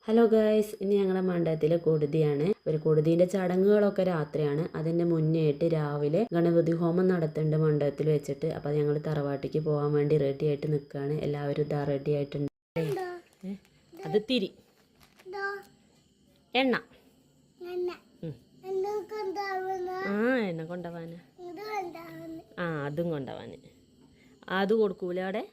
Hello guys, ഇനി ഞങ്ങളുടെ മണ്ഡപത്തിലെ കൊടുതിയാണ്. ഒരു കൊടുതീൻ്റെ ചടങ്ങുകളൊക്കെ രാത്രിയാണ്. അതിൻ്റെ മുന്നേയായിട്ട് രാവിലെ ഗണപതി ഹോമം നടത്തുന്നുണ്ട് മണ്ഡപത്തിൽ വെച്ചിട്ട്. അപ്പോൾ ഞങ്ങൾ തറവാട്ടിക്ക് പോകാൻ വേണ്ടി റെഡി ആയിട്ട് നിൽക്കുകയാണ്. എല്ലാവരും ഇതാ റെഡി ആയിട്ടുണ്ട്. അത് തിരി എണ്ണ എണ്ണ കൊണ്ടുപോവാന് അതും കൊണ്ടുപോവാന് അത് കൊടുക്കൂല അവിടെ.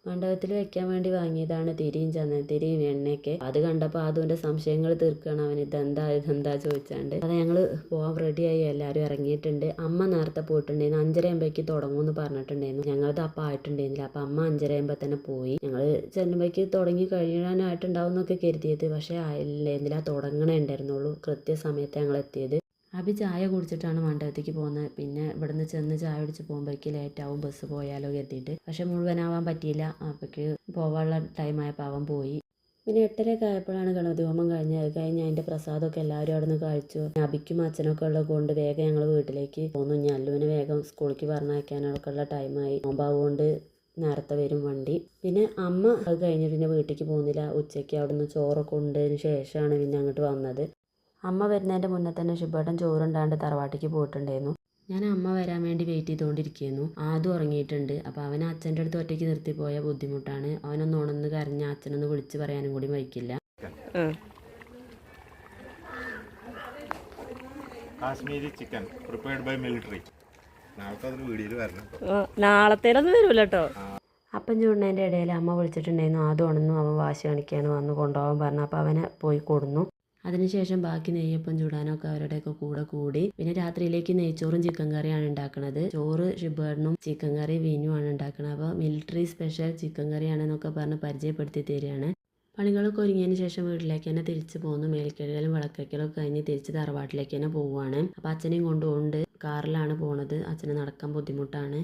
മണ്ഡപത്തിൽ വെക്കാൻ വേണ്ടി വാങ്ങിയതാണ് തിരിയും ചന്ദനത്തിരിയും എണ്ണയൊക്കെ. അത് കണ്ടപ്പോൾ അതുൻ്റെ സംശയങ്ങൾ തീർക്കുകയാണ് അവൻ. ഇതെന്താ ചോദിച്ചാണ്ട്. അത് ഞങ്ങൾ പോകാൻ റെഡിയായി, എല്ലാവരും ഇറങ്ങിയിട്ടുണ്ട്. അമ്മ നേരത്തെ പോയിട്ടുണ്ടായിരുന്നു. 5:30 തുടങ്ങുമെന്ന് പറഞ്ഞിട്ടുണ്ടായിരുന്നു. ഞങ്ങളത് അപ്പം ആയിട്ടുണ്ടായിരുന്നില്ല. അപ്പം അമ്മ 5:30 തന്നെ പോയി. ഞങ്ങൾ ചെല്ലുമ്പോഴേക്ക് തുടങ്ങി കഴിയാനായിട്ടുണ്ടാവും എന്നൊക്കെ കരുതിയത്. പക്ഷേ ആയില്ലായിരുന്നില്ല, തുടങ്ങണേ ഉണ്ടായിരുന്നുള്ളൂ. കൃത്യസമയത്ത് ഞങ്ങൾ എത്തിയത്. അഭി ചായ കുടിച്ചിട്ടാണ് മണ്ഡപത്തേക്ക് പോകുന്നത്. പിന്നെ ഇവിടുന്ന് ചെന്ന് ചായ കുടിച്ച് പോകുമ്പോഴേക്ക് ലേറ്റാവും, ബസ് പോയാലോ കരുതിയിട്ട്. പക്ഷെ മുഴുവനാവാൻ പറ്റിയില്ല. അപ്പോഴേക്ക് പോകാനുള്ള ടൈമായപ്പോൾ അവൻ പോയി. പിന്നെ 8:30 ആയപ്പോഴാണ് ഗണപതി ഹോമം കഴിഞ്ഞത്. അത് കഴിഞ്ഞ് അതിൻ്റെ പ്രസാദമൊക്കെ എല്ലാവരും അവിടെ നിന്ന് കഴിച്ചു. അഭിക്കും അച്ഛനൊക്കെ ഉള്ളത് കൊണ്ട് വേഗം ഞങ്ങൾ വീട്ടിലേക്ക് പോന്നു. ഞല്ലുവിന് വേഗം സ്കൂളിലേക്ക് പറഞ്ഞയക്കാനൊക്കെ ഉള്ള ടൈമായി. നോമ്പാവുകൊണ്ട് നേരത്തെ വരും വണ്ടി. പിന്നെ അമ്മ അത് കഴിഞ്ഞിട്ട് പിന്നെ വീട്ടിലേക്ക് പോകുന്നില്ല. ഉച്ചയ്ക്ക് അവിടുന്ന് ചോറൊക്കെ കൊണ്ടതിന് ശേഷമാണ് പിന്നെ അങ്ങോട്ട് വന്നത്. അമ്മ വരുന്നതിൻ്റെ മുന്നേ തന്നെ ശുഭേട്ടൻ ചോറുണ്ടാണ്ട് തറവാട്ടിക്ക് പോയിട്ടുണ്ടായിരുന്നു. ഞാൻ അമ്മ വരാൻ വേണ്ടി വെയിറ്റ് ചെയ്തുകൊണ്ടിരിക്കുന്നു. ആദ്യം ഉറങ്ങിയിട്ടുണ്ട്. അപ്പോൾ അവൻ അച്ഛൻ്റെ അടുത്ത് ഒറ്റയ്ക്ക് നിർത്തി പോയ ബുദ്ധിമുട്ടാണ്. അവനൊന്ന് ഉണർന്ന് കരഞ്ഞ അച്ഛനൊന്ന് വിളിച്ച് പറയാനും കൂടി വയ്ക്കില്ല. Kashmiri chicken prepared by military. നാളത്തേലൊന്നും വരൂല കേട്ടോ. അപ്പം ചൂടിനതിൻ്റെ ഇടയിൽ അമ്മ വിളിച്ചിട്ടുണ്ടായിരുന്നു. ആദ്യം ഉണർന്നു. അവൻ വാശി കാണിക്കുകയാണ്, വന്ന് കൊണ്ടുപോകാൻ പറഞ്ഞു. അപ്പോൾ അവനെ പോയി കൊടുന്നു. അതിനുശേഷം ബാക്കി നെയ്യപ്പം ചൂടാനൊക്കെ അവരുടെയൊക്കെ കൂടെ കൂടി. പിന്നെ രാത്രിയിലേക്ക് നെയ്ച്ചോറും ചിക്കൻ കറിയാണ് ഉണ്ടാക്കുന്നത്. ചോറ് ഷിബേർണും ചിക്കൻ കറി വീനുമാണ് ഉണ്ടാക്കുന്നത്. അപ്പോൾ മിലിറ്ററി സ്പെഷ്യൽ ചിക്കൻ കറിയാണെന്നൊക്കെ പറഞ്ഞ് പരിചയപ്പെടുത്തി തരികയാണ്. പണികളൊക്കെ ഒരുങ്ങിയതിന് ശേഷം വീട്ടിലേക്ക് തന്നെ തിരിച്ച് പോന്നു. മേൽക്കഴുകലും വിളക്കയ്ക്കലൊക്കെ കഴിഞ്ഞ് തിരിച്ച് തറവാട്ടിലേക്ക് തന്നെ പോവുകയാണ്. അപ്പോൾ അച്ഛനെയും കൊണ്ടുപോകുന്നുണ്ട്. കാറിലാണ് പോണത്. അച്ഛന് നടക്കാൻ ബുദ്ധിമുട്ടാണ്.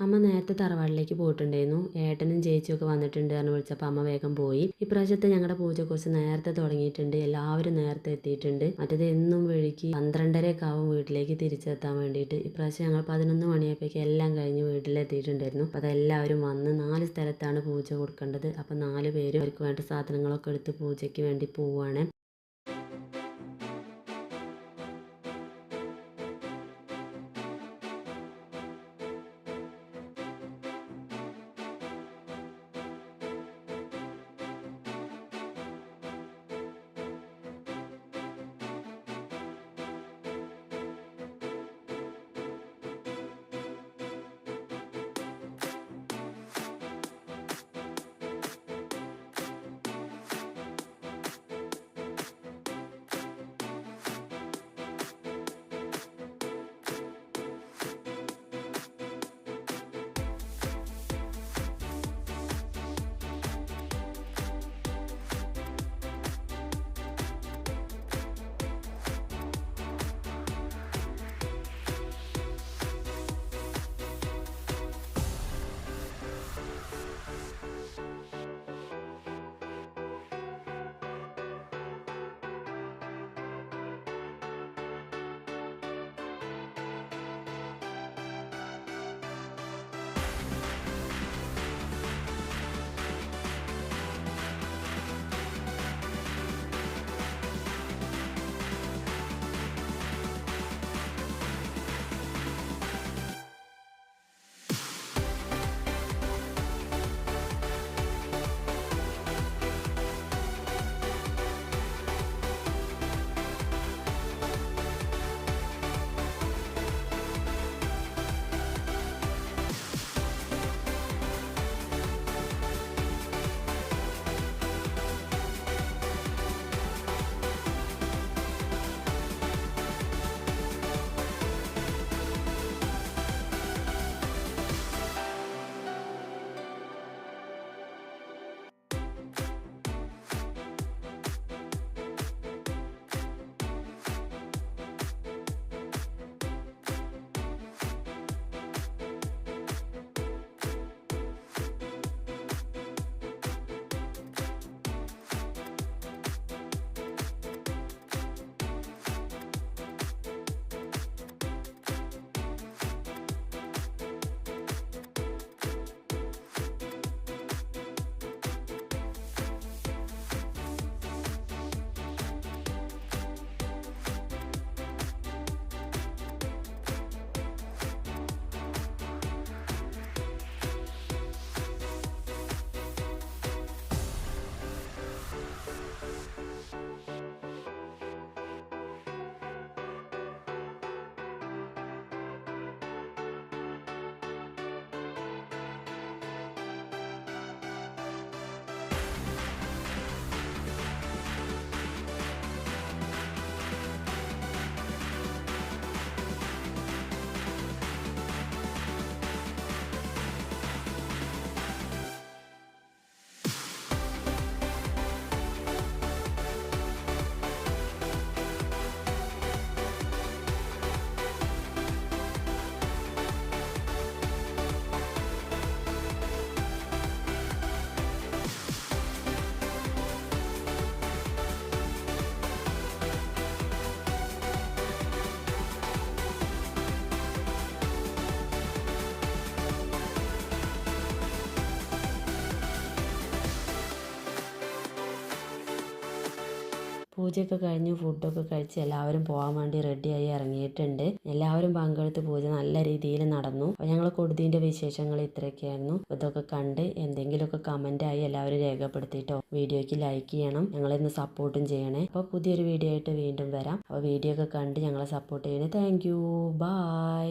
അമ്മ നേരത്തെ തറവാട്ടിലേക്ക് പോയിട്ടുണ്ടായിരുന്നു. ഏട്ടനും ചേച്ചിയൊക്കെ വന്നിട്ടുണ്ട് എന്ന് വിളിച്ചപ്പോൾ അമ്മ വേഗം പോയി. ഇപ്രാവശ്യത്തെ ഞങ്ങളുടെ പൂജ കുറച്ച് നേരത്തെ തുടങ്ങിയിട്ടുണ്ട്. എല്ലാവരും നേരത്തെ എത്തിയിട്ടുണ്ട്. മറ്റേത് എന്നും വഴിക്ക് 12:30 ആവും വീട്ടിലേക്ക് തിരിച്ചെത്താൻ വേണ്ടിയിട്ട്. ഇപ്രാവശ്യം ഞങ്ങൾ 11 മണിയായപ്പോഴേക്ക് എല്ലാം കഴിഞ്ഞ് വീട്ടിലെത്തിയിട്ടുണ്ടായിരുന്നു. അപ്പോൾ അതെല്ലാവരും വന്ന് 4 സ്ഥലത്താണ് പൂജ കൊടുക്കേണ്ടത്. അപ്പോൾ 4 പേരും അവർക്ക് വേണ്ട സാധനങ്ങളൊക്കെ എടുത്ത് പൂജയ്ക്ക് വേണ്ടി പോവുകയാണ്. പൂജയൊക്കെ കഴിഞ്ഞ് ഫുഡൊക്കെ കഴിച്ച് എല്ലാവരും പോകാൻ വേണ്ടി റെഡിയായി ഇറങ്ങിയിട്ടുണ്ട്. എല്ലാവരും പങ്കെടുത്ത് പൂജ നല്ല രീതിയിൽ നടന്നു. അപ്പോൾ ഞങ്ങൾ കൊടുതീൻ്റെ വിശേഷങ്ങൾ ഇത്രയൊക്കെയായിരുന്നു. ഇതൊക്കെ കണ്ട് എന്തെങ്കിലുമൊക്കെ കമൻ്റായി എല്ലാവരും രേഖപ്പെടുത്തിയിട്ടോ. വീഡിയോയ്ക്ക് ലൈക്ക് ചെയ്യണം, ഞങ്ങളെന്ന് സപ്പോർട്ടും ചെയ്യണേ. അപ്പോൾ പുതിയൊരു വീഡിയോ ആയിട്ട് വീണ്ടും വരാം. അപ്പോൾ വീഡിയോ ഒക്കെ കണ്ട് ഞങ്ങളെ സപ്പോർട്ട് ചെയ്യണേ. Thank you. ബൈ.